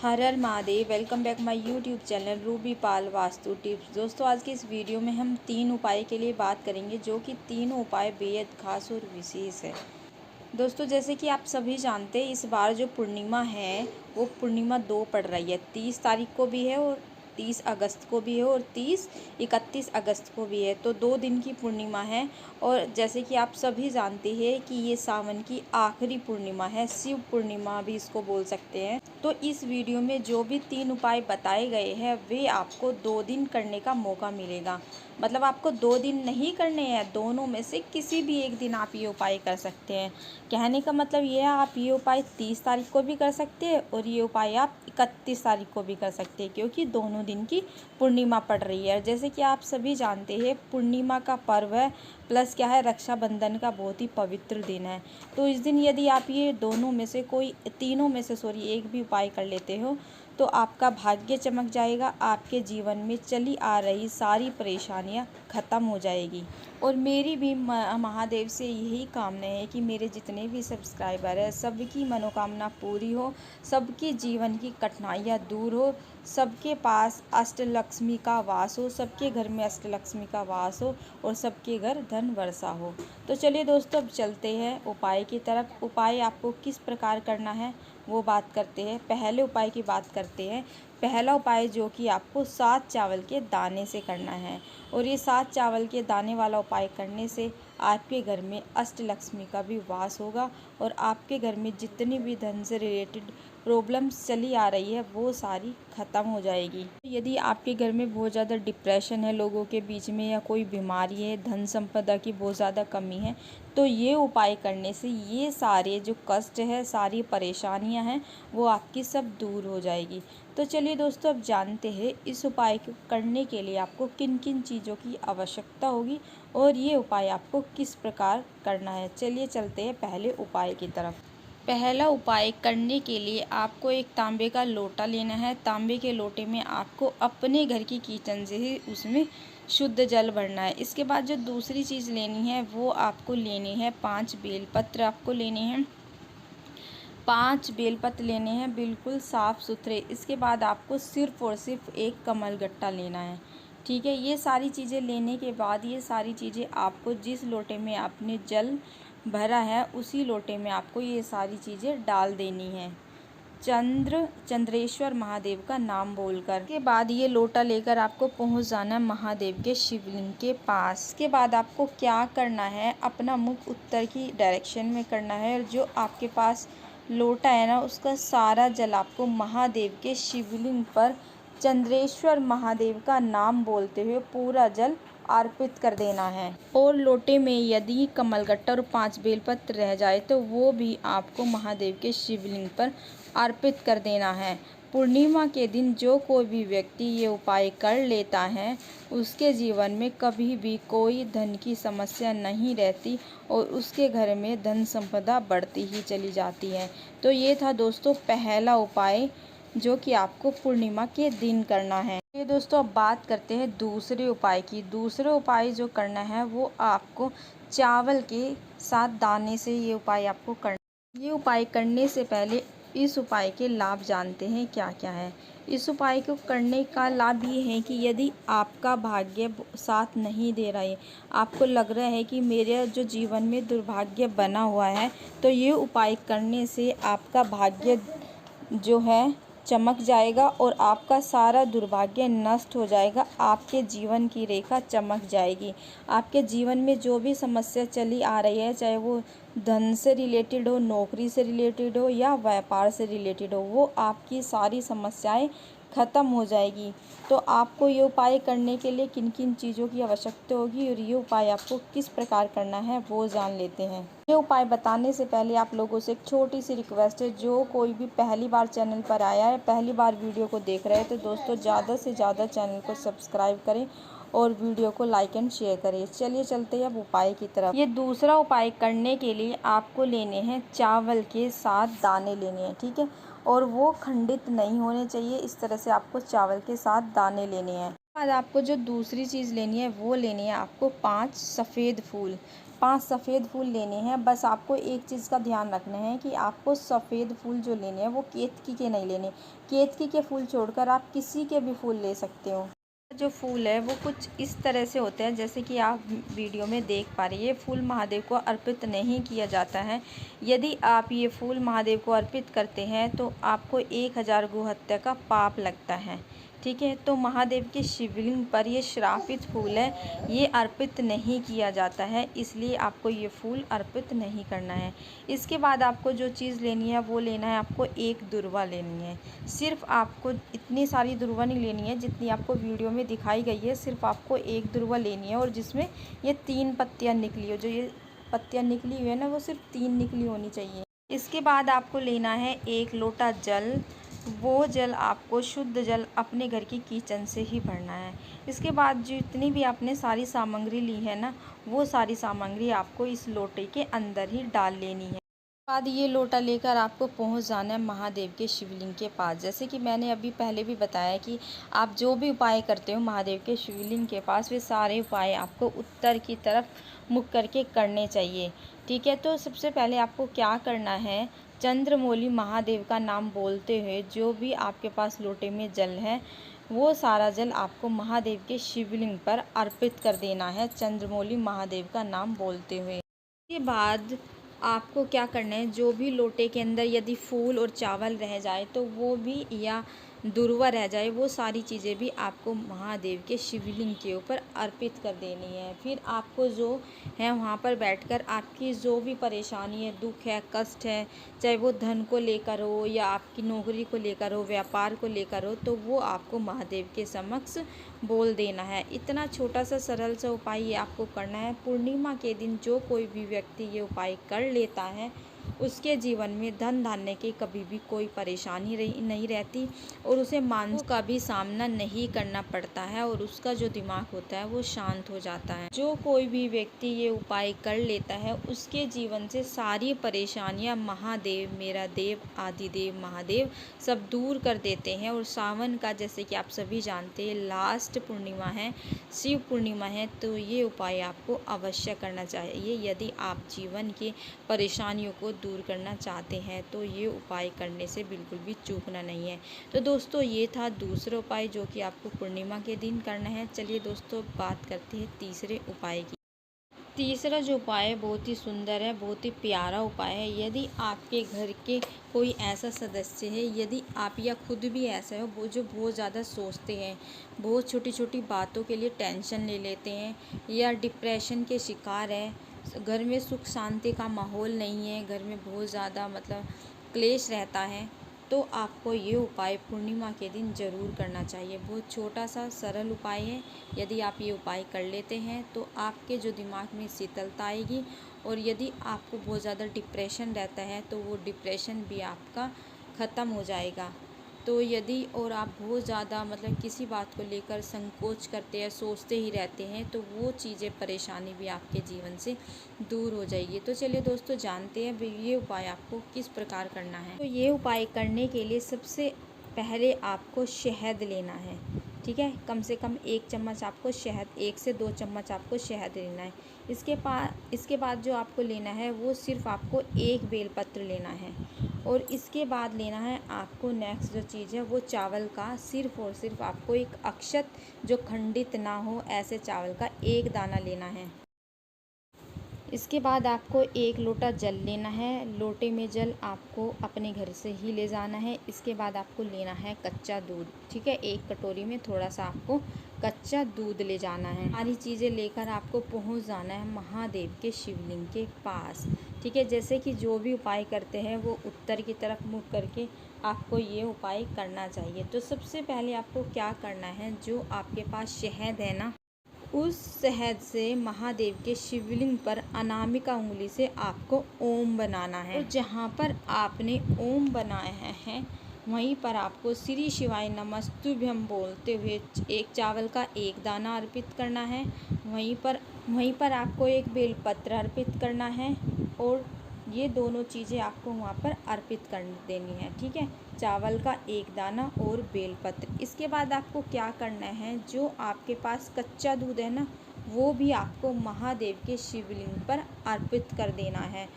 Her her Mahadev. Welcome back my YouTube channel Ruby Pal vastu tips. दोस्तों, आज के इस वीडियो में हम 3 उपाय के लिए बात करेंगे, जो कि तीनों उपाय बेहद खास और विशेष है। दोस्तों, जैसे कि आप सभी जानते हैं, इस बार जो पूर्णिमा है वो पूर्णिमा 2 पड़ रही है। 30 तारीख को भी है और 30 अगस्त को भी है और 31 अगस्त को भी है। तो 2 दिन की पूर्णिमा है। और जैसे कि आप सभी जानते हैं कि ये सावन की आखिरी पूर्णिमा है, शिव पूर्णिमा भी इसको बोल सकते हैं। तो इस वीडियो में जो भी 3 उपाय बताए गए हैं वे आपको 2 दिन करने का मौका मिलेगा। मतलब आपको 2 दिन नहीं करने हैं, दोनों में से किसी भी एक दिन आप ये उपाय कर सकते हैं। कहने का मतलब ये है, आप ये उपाय 30 तारीख को भी कर सकते हैं और ये उपाय आप 31 तारीख को भी कर सकते हैं, क्योंकि दोनों दिन की पूर्णिमा पड़ रही है। जैसे कि आप सभी जानते हैं, पूर्णिमा का पर्व है, प्लस क्या है, रक्षाबंधन का बहुत ही पवित्र दिन है। तो इस दिन यदि आप ये दोनों में से तीनों में से एक भी उपाय कर लेते हो तो आपका भाग्य चमक जाएगा, आपके जीवन में चली आ रही सारी परेशानियां ख़त्म हो जाएगी। और मेरी भी महादेव से यही कामना है कि मेरे जितने भी सब्सक्राइबर हैं सबकी मनोकामना पूरी हो, सबकी जीवन की कठिनाइयाँ दूर हो, सबके पास अष्टलक्ष्मी का वास हो, सबके घर में अष्टलक्ष्मी का वास हो और सबके घर धन वर्षा हो। तो चलिए दोस्तों, अब चलते हैं उपाय की तरफ। उपाय आपको किस प्रकार करना है वो बात करते हैं। पहले उपाय की बात करते हैं। पहला उपाय जो कि आपको 7 चावल के दाने से करना है, और ये 7 चावल के दाने वाला उपाय करने से आपके घर में अष्टलक्ष्मी का भी वास होगा और आपके घर में जितनी भी धन से रिलेटेड प्रॉब्लम्स चली आ रही है वो सारी ख़त्म हो जाएगी। यदि आपके घर में बहुत ज़्यादा डिप्रेशन है लोगों के बीच में, या कोई बीमारी है, धन संपदा की बहुत ज़्यादा कमी है, तो ये उपाय करने से ये सारे जो कष्ट है, सारी परेशानियां हैं, वो आपकी सब दूर हो जाएगी। तो चलिए दोस्तों, अब जानते हैं इस उपाय को करने के लिए आपको किन किन चीज़ों की आवश्यकता होगी और ये उपाय आपको किस प्रकार करना है। चलिए चलते हैं पहले उपाय की तरफ। पहला उपाय करने के लिए आपको एक तांबे का लोटा लेना है। तांबे के लोटे में आपको अपने घर की किचन से ही उसमें शुद्ध जल भरना है। इसके बाद जो दूसरी चीज़ लेनी है वो आपको लेनी है 5 बेलपत्र आपको लेने हैं। 5 बेलपत्र लेने हैं, बिल्कुल साफ़ सुथरे। इसके बाद आपको सिर्फ़ और सिर्फ एक कमलगट्टा लेना है। ठीक है, ये सारी चीज़ें लेने के बाद ये सारी चीज़ें आपको जिस लोटे में आपने जल भरा है उसी लोटे में आपको ये सारी चीज़ें डाल देनी है, चंद्रेश्वर महादेव का नाम बोलकर। के बाद ये लोटा लेकर आपको पहुंच जाना है महादेव के शिवलिंग के पास। के बाद आपको क्या करना है, अपना मुख उत्तर की डायरेक्शन में करना है और जो आपके पास लोटा है ना, उसका सारा जल आपको महादेव के शिवलिंग पर चंद्रेश्वर महादेव का नाम बोलते हुए पूरा जल अर्पित कर देना है। और लोटे में यदि कमलगट्टा और 5 बेलपत्र रह जाए तो वो भी आपको महादेव के शिवलिंग पर अर्पित कर देना है। पूर्णिमा के दिन जो कोई भी व्यक्ति ये उपाय कर लेता है उसके जीवन में कभी भी कोई धन की समस्या नहीं रहती और उसके घर में धन संपदा बढ़ती ही चली जाती है। तो ये था दोस्तों पहला उपाय जो कि आपको पूर्णिमा के दिन करना है। ये दोस्तों, अब बात करते हैं दूसरे उपाय की। दूसरे उपाय जो करना है वो आपको चावल के साथ दाने से ये उपाय आपको करना। ये उपाय करने से पहले इस उपाय के लाभ जानते हैं क्या क्या है। इस उपाय को करने का लाभ ये है कि यदि आपका भाग्य साथ नहीं दे रहा है, आपको लग रहा है कि मेरे जो जीवन में दुर्भाग्य बना हुआ है, तो ये उपाय करने से आपका भाग्य जो है चमक जाएगा और आपका सारा दुर्भाग्य नष्ट हो जाएगा। आपके जीवन की रेखा चमक जाएगी। आपके जीवन में जो भी समस्या चली आ रही है, चाहे वो धन से रिलेटेड हो, नौकरी से रिलेटेड हो या व्यापार से रिलेटेड हो, वो आपकी सारी समस्याएं ख़त्म हो जाएगी। तो आपको ये उपाय करने के लिए किन किन चीज़ों की आवश्यकता होगी और ये उपाय आपको किस प्रकार करना है वो जान लेते हैं। ये उपाय बताने से पहले आप लोगों से एक छोटी सी रिक्वेस्ट है, जो कोई भी पहली बार चैनल पर आया है, पहली बार वीडियो को देख रहे हैं, तो दोस्तों ज़्यादा से ज़्यादा चैनल को सब्सक्राइब करें और वीडियो को लाइक एंड शेयर करें। चलिए चलते हैं अब उपाय की तरफ। ये दूसरा उपाय करने के लिए आपको लेने हैं चावल के 7 दाने लेने हैं। ठीक है, और वो खंडित नहीं होने चाहिए। इस तरह से आपको चावल के 7 दाने लेने हैं। बाद आपको जो दूसरी चीज़ लेनी है वो लेनी है आपको 5 सफ़ेद फूल। 5 सफ़ेद फूल लेने हैं। बस आपको एक चीज़ का ध्यान रखना है कि आपको सफ़ेद फूल जो लेने हैं वो केतकी के नहीं लेने। केतकी के फूल छोड़कर आप किसी के भी फूल ले सकते हो। जो फूल है वो कुछ इस तरह से होते हैं जैसे कि आप वीडियो में देख पा रहे हैं। ये फूल महादेव को अर्पित नहीं किया जाता है। यदि आप ये फूल महादेव को अर्पित करते हैं तो आपको 1000 गोहत्या का पाप लगता है। ठीक है, तो महादेव के शिवलिंग पर ये श्रापित फूल है, ये अर्पित नहीं किया जाता है, इसलिए आपको ये फूल अर्पित नहीं करना है। इसके बाद आपको जो चीज़ लेनी है वो लेना है, आपको एक दुर्वा लेनी है। सिर्फ आपको इतनी सारी दुर्वा नहीं लेनी है जितनी आपको वीडियो में दिखाई गई है। सिर्फ आपको एक दुर्वा लेनी है और जिसमें ये 3 पत्तियाँ निकली हो। जो ये पत्तियाँ निकली हुई है ना, वो सिर्फ 3 निकली होनी चाहिए। इसके बाद आपको लेना है 1 लोटा जल। वो जल आपको शुद्ध जल अपने घर की किचन से ही भरना है। इसके बाद जितनी भी आपने सारी सामग्री ली है ना, वो सारी सामग्री आपको इस लोटे के अंदर ही डाल लेनी है। बाद ये लोटा लेकर आपको पहुंच जाना है महादेव के शिवलिंग के पास। जैसे कि मैंने अभी पहले भी बताया कि आप जो भी उपाय करते हो महादेव के शिवलिंग के पास, वे सारे उपाय आपको उत्तर की तरफ मुख करके करने चाहिए। ठीक है, तो सबसे पहले आपको क्या करना है, चंद्रमौली महादेव का नाम बोलते हुए जो भी आपके पास लोटे में जल है वो सारा जल आपको महादेव के शिवलिंग पर अर्पित कर देना है, चंद्रमौली महादेव का नाम बोलते हुए। इसके बाद आपको क्या करना है, जो भी लोटे के अंदर यदि फूल और चावल रह जाए तो वो भी, या दुर्वा रह जाए, वो सारी चीज़ें भी आपको महादेव के शिवलिंग के ऊपर अर्पित कर देनी है। फिर आपको जो है वहाँ पर बैठकर आपकी जो भी परेशानी है, दुख है, कष्ट है, चाहे वो धन को लेकर हो या आपकी नौकरी को लेकर हो, व्यापार को लेकर हो, तो वो आपको महादेव के समक्ष बोल देना है। इतना छोटा सा सरल सा उपाय ये आपको करना है। पूर्णिमा के दिन जो कोई भी व्यक्ति ये उपाय कर लेता है उसके जीवन में धन धान्य की कभी भी कोई परेशानी नहीं रहती और उसे मानसिक का भी सामना नहीं करना पड़ता है और उसका जो दिमाग होता है वो शांत हो जाता है। जो कोई भी व्यक्ति ये उपाय कर लेता है उसके जीवन से सारी परेशानियां महादेव, मेरा देव, आदिदेव महादेव सब दूर कर देते हैं। और सावन का, जैसे कि आप सभी जानते हैं, लास्ट पूर्णिमा है, शिव पूर्णिमा है, तो ये उपाय आपको अवश्य करना चाहिए। यदि आप जीवन की परेशानियों को दूर करना चाहते हैं तो ये उपाय करने से बिल्कुल भी चूकना नहीं है। तो दोस्तों ये था दूसरा उपाय जो कि आपको पूर्णिमा के दिन करना है। चलिए दोस्तों बात करते हैं तीसरे उपाय की। तीसरा जो उपाय है बहुत ही सुंदर है, बहुत ही प्यारा उपाय है। यदि आपके घर के कोई ऐसा सदस्य है, यदि आप या खुद भी ऐसा हो वो जो बहुत ज़्यादा सोचते हैं, बहुत छोटी छोटी बातों के लिए टेंशन ले लेते हैं या डिप्रेशन के शिकार है, घर में सुख शांति का माहौल नहीं है, घर में बहुत ज़्यादा क्लेश रहता है, तो आपको ये उपाय पूर्णिमा के दिन ज़रूर करना चाहिए। बहुत छोटा सा सरल उपाय है। यदि आप ये उपाय कर लेते हैं तो आपके जो दिमाग में शीतलता आएगी और यदि आपको बहुत ज़्यादा डिप्रेशन रहता है तो वो डिप्रेशन भी आपका ख़त्म हो जाएगा। तो यदि और आप बहुत ज़्यादा किसी बात को लेकर संकोच करते हैं, सोचते ही रहते हैं, तो वो चीज़ें, परेशानी भी आपके जीवन से दूर हो जाएगी। तो चलिए दोस्तों जानते हैं ये उपाय आपको किस प्रकार करना है। तो ये उपाय करने के लिए सबसे पहले आपको शहद लेना है। ठीक है, कम से कम 1 चम्मच आपको शहद, 1 से 2 चम्मच आपको शहद लेना है। इसके बाद जो आपको लेना है वो सिर्फ आपको 1 बेलपत्र लेना है। और इसके बाद लेना है आपको नेक्स्ट जो चीज़ है वो चावल का सिर्फ और सिर्फ आपको एक अक्षत जो खंडित ना हो ऐसे चावल का 1 दाना लेना है। इसके बाद आपको 1 लोटा जल लेना है। लोटे में जल आपको अपने घर से ही ले जाना है। इसके बाद आपको लेना है कच्चा दूध। ठीक है, 1 कटोरी में थोड़ा सा आपको कच्चा दूध ले जाना है। सारी चीज़ें लेकर आपको पहुंच जाना है महादेव के शिवलिंग के पास। ठीक है, जैसे कि जो भी उपाय करते हैं वो उत्तर की तरफ मुख करके आपको ये उपाय करना चाहिए। तो सबसे पहले आपको क्या करना है, जो आपके पास शहद है ना, उस शहद से महादेव के शिवलिंग पर अनामिका उंगली से आपको ओम बनाना है। और जहाँ पर आपने ओम बनाया है वहीं पर आपको श्री शिवाय नमस्तुभ्यम बोलते हुए 1 चावल का 1 दाना अर्पित करना है। वहीं पर आपको 1 बेलपत्र अर्पित करना है और ये दोनों चीज़ें आपको वहाँ पर अर्पित कर देनी है। ठीक है, चावल का 1 दाना और बेलपत्र। इसके बाद आपको क्या करना है, जो आपके पास कच्चा दूध है ना वो भी आपको महादेव के शिवलिंग पर अर्पित कर देना है।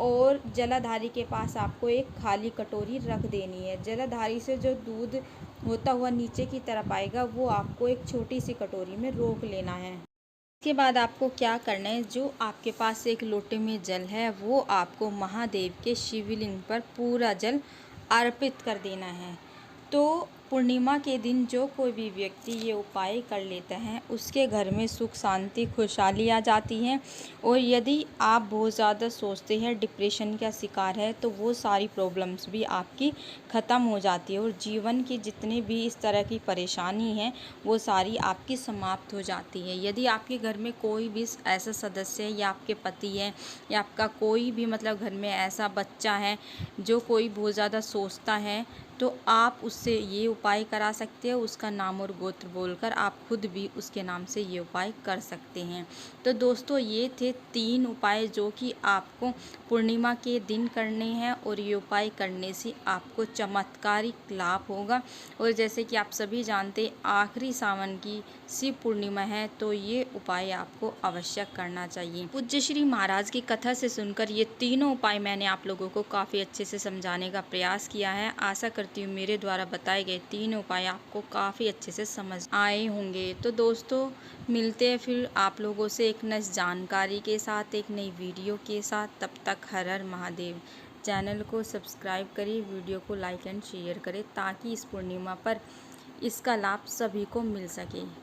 और जलाधारी के पास आपको एक खाली कटोरी रख देनी है। जलाधारी से जो दूध होता हुआ नीचे की तरफ आएगा वो आपको एक छोटी सी कटोरी में रोक लेना है। इसके बाद आपको क्या करना है, जो आपके पास एक लोटे में जल है वो आपको महादेव के शिवलिंग पर पूरा जल अर्पित कर देना है। तो पूर्णिमा के दिन जो कोई भी व्यक्ति ये उपाय कर लेता है उसके घर में सुख शांति खुशहाली आ जाती है। और यदि आप बहुत ज़्यादा सोचते हैं, डिप्रेशन का शिकार है, तो वो सारी प्रॉब्लम्स भी आपकी ख़त्म हो जाती है और जीवन की जितनी भी इस तरह की परेशानी है वो सारी आपकी समाप्त हो जाती है। यदि आपके घर में कोई भी ऐसा सदस्य है या आपके पति है या आपका कोई भी मतलब घर में ऐसा बच्चा है जो कोई बहुत ज़्यादा सोचता है, तो आप उससे ये उपाय करा सकते हो। उसका नाम और गोत्र बोलकर आप खुद भी उसके नाम से ये उपाय कर सकते हैं। तो दोस्तों ये थे 3 उपाय जो कि आपको पूर्णिमा के दिन करने हैं और ये उपाय करने से आपको चमत्कारिक लाभ होगा। और जैसे कि आप सभी जानते हैं आखिरी सावन की शिव पूर्णिमा है, तो ये उपाय आपको अवश्य करना चाहिए। पूज्य श्री महाराज की कथा से सुनकर ये तीनों उपाय मैंने आप लोगों को काफ़ी अच्छे से समझाने का प्रयास किया है। आशा करती हूँ मेरे द्वारा बताए गए 3 उपाय आपको काफ़ी अच्छे से समझ आए होंगे। तो दोस्तों मिलते हैं फिर आप लोगों से एक नई जानकारी के साथ, एक नई वीडियो के साथ। तब तक हर हर महादेव। चैनल को सब्सक्राइब करिए, वीडियो को लाइक एंड शेयर करें ताकि इस पूर्णिमा पर इसका लाभ सभी को मिल सके।